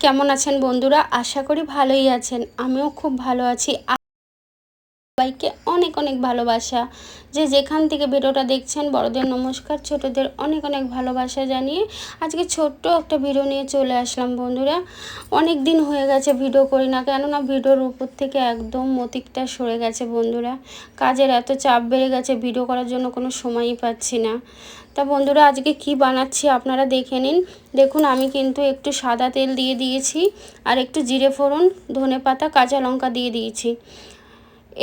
কেমন আছেন বন্ধুরা? আশা করি ভালোই আছেন। আমিও খুব ভালো আছি। সবাইকে অনেক অনেক ভালোবাসা। যে যেখান থেকে ভিডিওটা দেখছেন, বড়দের নমস্কার, ছোটদের অনেক অনেক ভালোবাসা জানিয়ে আজকে ছোট্ট একটা ভিডিও নিয়ে চলে আসলাম বন্ধুরা। অনেক দিন হয়ে গেছে ভিডিও করি না, কেননা ভিডিওর উপর থেকে একদম মতিকটা সরে গেছে বন্ধুরা। কাজের এত চাপ বেড়ে গেছে, ভিডিও করার জন্য কোনো সময়ই পাচ্ছি না। তা বন্ধুরা, আজকে কি বানাচ্ছি আপনারা দেখে নিন। দেখুন, আমি কিন্তু একটু সাদা তেল দিয়ে দিয়েছি, আর একটু জিরে ফোড়ন, ধনেপাতা, কাঁচা লঙ্কা দিয়ে দিয়েছি।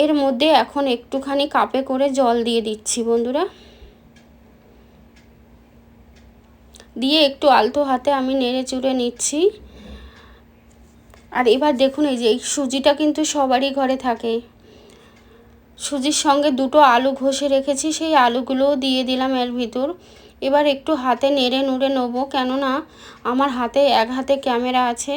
এর মধ্যে এখন একটুখানি কাপে করে জল দিয়ে দিচ্ছি বন্ধুরা। দিয়ে একটু আলতো হাতে আমি নেড়ে চুড়ে নিচ্ছি। আর এবার দেখুন, এই যে এই সুজিটা কিন্তু সবারই ঘরে থাকে। সুজির সঙ্গে দুটো আলু ঘষে রেখেছি, সেই আলুগুলোও দিয়ে দিলাম এর ভিতর। এবার একটু হাতে নেড়ে নুড়ে নেবো, কেননা আমার হাতে এক হাতে ক্যামেরা আছে।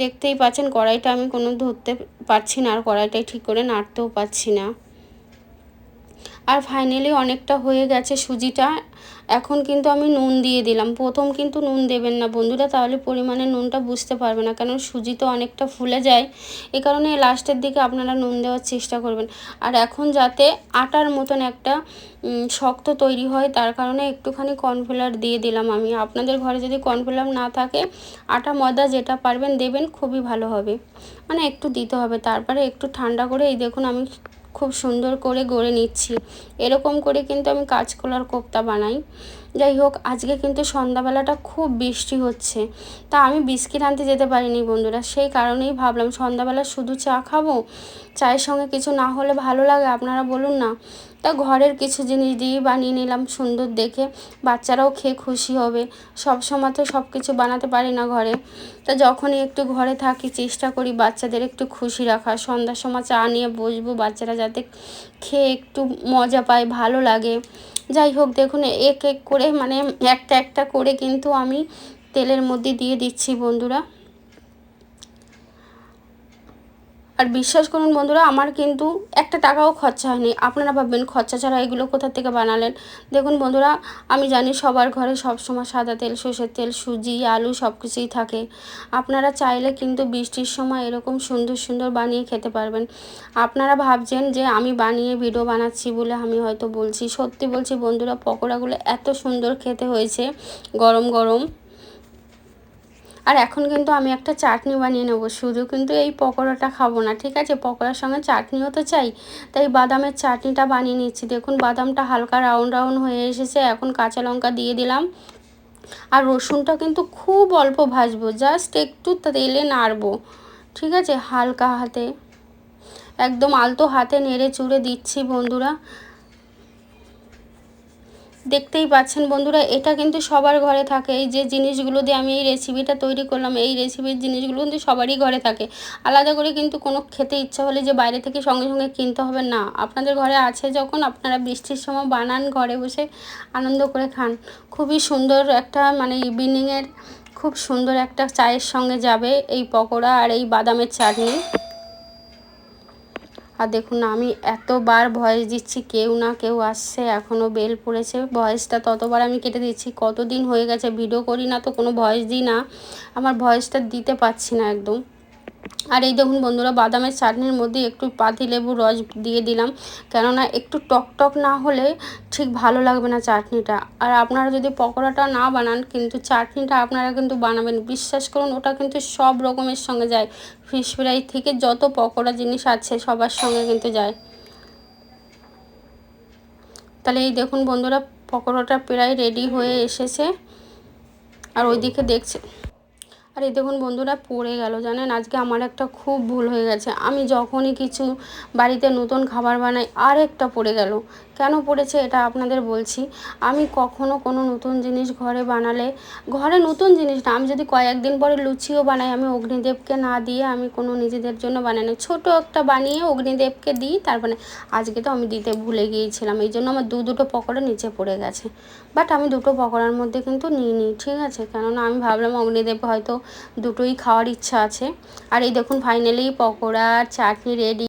দেখতেই পাচ্ছেন কড়াইটা আমি কোনো ধরতে পারছি না, আর কড়াইটাই ঠিক করে নাড়তেও পারছি না। আর ফাইনালি অনেকটা হয়ে গেছে সুজিটা। এখন কিন্তু আমি নুন দিয়ে দিলাম। প্রথম কিন্তু নুন দেবেন না বন্ধুরা, তাহলে পরিমাণে নুনটা বুঝতে পারবে না, কারণ সুজি তো অনেকটা ফুলে যায়। এই কারণে লাস্টের দিকে আপনারা নুন দেওয়ার চেষ্টা করবেন। আর এখন যাতে আটার মতন একটা শক্ত তৈরি হয়, তার কারণে একটুখানি কর্নফ্লাওয়ার দিয়ে দিলাম আমি। আপনাদের ঘরে যদি কর্নফ্লাওয়ার না থাকে, আটা ময়দা যেটা পারবেন দেবেন, খুবই ভালো হবে। মানে একটু দিতে হবে। তারপরে একটু ঠান্ডা করে এই দেখুন আমি খুব সুন্দর করে গড়ে নিচ্ছি। এরকম করে কিন্তু আমি কাঁচকলার কোপ্তা বানাই। যাই হোক, আজকে কিন্তু সন্ধ্যাবেলাটা খুব বৃষ্টি হচ্ছে, তা আমি বিস্কিট আনতে যেতে পারিনি বন্ধুরা। সেই কারণেই ভাবলাম সন্ধ্যাবেলা শুধু চা খাবো, চায়ের সঙ্গে কিছু না হলে ভালো লাগে, আপনারা বলুন না। তা ঘরের কিছু জিনিস দিয়ে বানিয়ে নিলাম সুন্দর দেখে, বাচ্চারাও খেয়ে খুশি হবে। সব সময় তো সব কিছু বানাতে পারি না ঘরে। তা যখনই একটু ঘরে থাকি, চেষ্টা করি বাচ্চাদের একটু খুশি রাখার। সন্ধ্যার সময় চা নিয়ে বসবো, বাচ্চারা যাতে খেয়ে একটু মজা পায়, ভালো লাগে। যাই হোক, দেখুন এক এক করে মানে একটা একটা করে কিন্তু আমি তেলের মধ্যে দিয়ে দিচ্ছি বন্ধুরা। আর বিশ্বাস করুন বন্ধুরা, আমার কিন্তু একটা টাকাও খরচা হয়নি। আপনারা ভাববেন খরচা ছাড়া এগুলো কোথা থেকে বানালেন। দেখুন বন্ধুরা, আমি জানি সবার ঘরে সবসময় সাদা তেল, সর্ষের তেল, সুজি, আলু সব কিছুই থাকে। আপনারা চাইলে কিন্তু বৃষ্টির সময় এরকম সুন্দর সুন্দর বানিয়ে খেতে পারবেন। আপনারা ভাবছেন যে আমি বানিয়ে ভিডিও বানাচ্ছি বলে আমি হয়তো বলছি, সত্যি বলছি বন্ধুরা, পকোড়াগুলো এত সুন্দর খেতে হয়েছে গরম গরম। আর এখন কিন্তু আমি একটা চাটনি বানিয়ে নেবো। শুধু কিন্তু এই পকোড়াটা খাবো না, ঠিক আছে, পকোড়ার সঙ্গে চাটনিও তো চাই। তাই বাদামের চাটনিটা বানিয়ে নিচ্ছি। দেখুন বাদামটা হালকা রাউন্ড রাউন্ড হয়ে এসেছে, এখন কাঁচা লঙ্কা দিয়ে দিলাম। আর রসুনটা কিন্তু খুব অল্প ভাজবো, জাস্ট একটু তেলে নাড়বো, ঠিক আছে, হালকা হাতে, একদম আলতো হাতে নেড়ে চুড়ে দিচ্ছি বন্ধুরা। দেখতেই পাচ্ছেন বন্ধুরা, এটা কিন্তু সবার ঘরে থাকে। এই যে জিনিসগুলো দিয়ে আমি এই রেসিপিটা তৈরি করলাম, এই রেসিপির জিনিসগুলো কিন্তু সবারই ঘরে থাকে। আলাদা করে কিন্তু কোনো খেতে ইচ্ছা হলে যে বাইরে থেকে সঙ্গে সঙ্গে কিনতে হবে না, আপনাদের ঘরে আছে যখন, আপনারা বৃষ্টির সময় বানান, ঘরে বসে আনন্দ করে খান। খুবই সুন্দর একটা মানে ইভিনিংয়ের খুব সুন্দর একটা চায়ের সঙ্গে যাবে এই পকোড়া আর এই বাদামের চাটনি। আর দেখুন আমি এতবার ভয়েস দিচ্ছি, কেউ না কেউ আসছে, এখনও বেল পড়েছে। ভয়েসটা ততবার আমি কেটে দিচ্ছি। কতদিন হয়ে গেছে ভিডিও করি না, তো কোনো ভয়েস দিই না, আমার ভয়েসটা দিতে পারছি না একদম। আর এই দেখুন বন্ধুরা, বাদামের চাটনির মধ্যে একটু পাতিলেবুর রস দিয়ে দিলাম, কেননা একটু টক টক না হলে ঠিক ভালো লাগবে না চাটনিটা। আর আপনারা যদি পকোড়াটা না বানান, কিন্তু চাটনিটা আপনারা কিন্তু বানাবেন, বিশ্বাস করুন ওটা কিন্তু সব রকমের সঙ্গে যায়। ফিশ ফ্রাই থেকে যত পকোড়া জিনিস আছে সবার সঙ্গে কিন্তু যায়। তাহলে এই দেখুন বন্ধুরা, পকোড়াটা প্রায় রেডি হয়ে এসেছে। আর ওইদিকে দেখছে, আর এই দেখুন বন্ধুরা, পড়ে গেল জানেন। আজকে আমার একটা খুব ভুল হয়ে গেছে। আমি যখনই কিছু বাড়িতে নতুন খাবার বানাই, আর একটা পড়ে গেল। কেন পড়েছে এটা আপনাদের বলছি। আমি কখনো কোনো নতুন জিনিস ঘরে বানালে, ঘরে নতুন জিনিস না, আমি যদি কয়েকদিন পরে লুচিও বানাই, আমি অগ্নিদেবকে না দিয়ে আমি কোনো নিজেদের জন্য বানাই না, ছোটো একটা বানিয়ে অগ্নিদেবকে দিই, তারপরে আজকে তো আমি দিতে ভুলে গিয়েছিলাম, এই জন্য আমার দুটো পকোড়া নিচে পড়ে গেছে। বাট আমি দুটো পকোড়ার মধ্যে কিন্তু নিই, ঠিক আছে, কেননা আমি ভাবলাম অগ্নিদেব হয়তো দুটোই খাওয়ার ইচ্ছা আছে। আর এই দেখুন ফাইনালি পকোড়া চাটনি রেডি।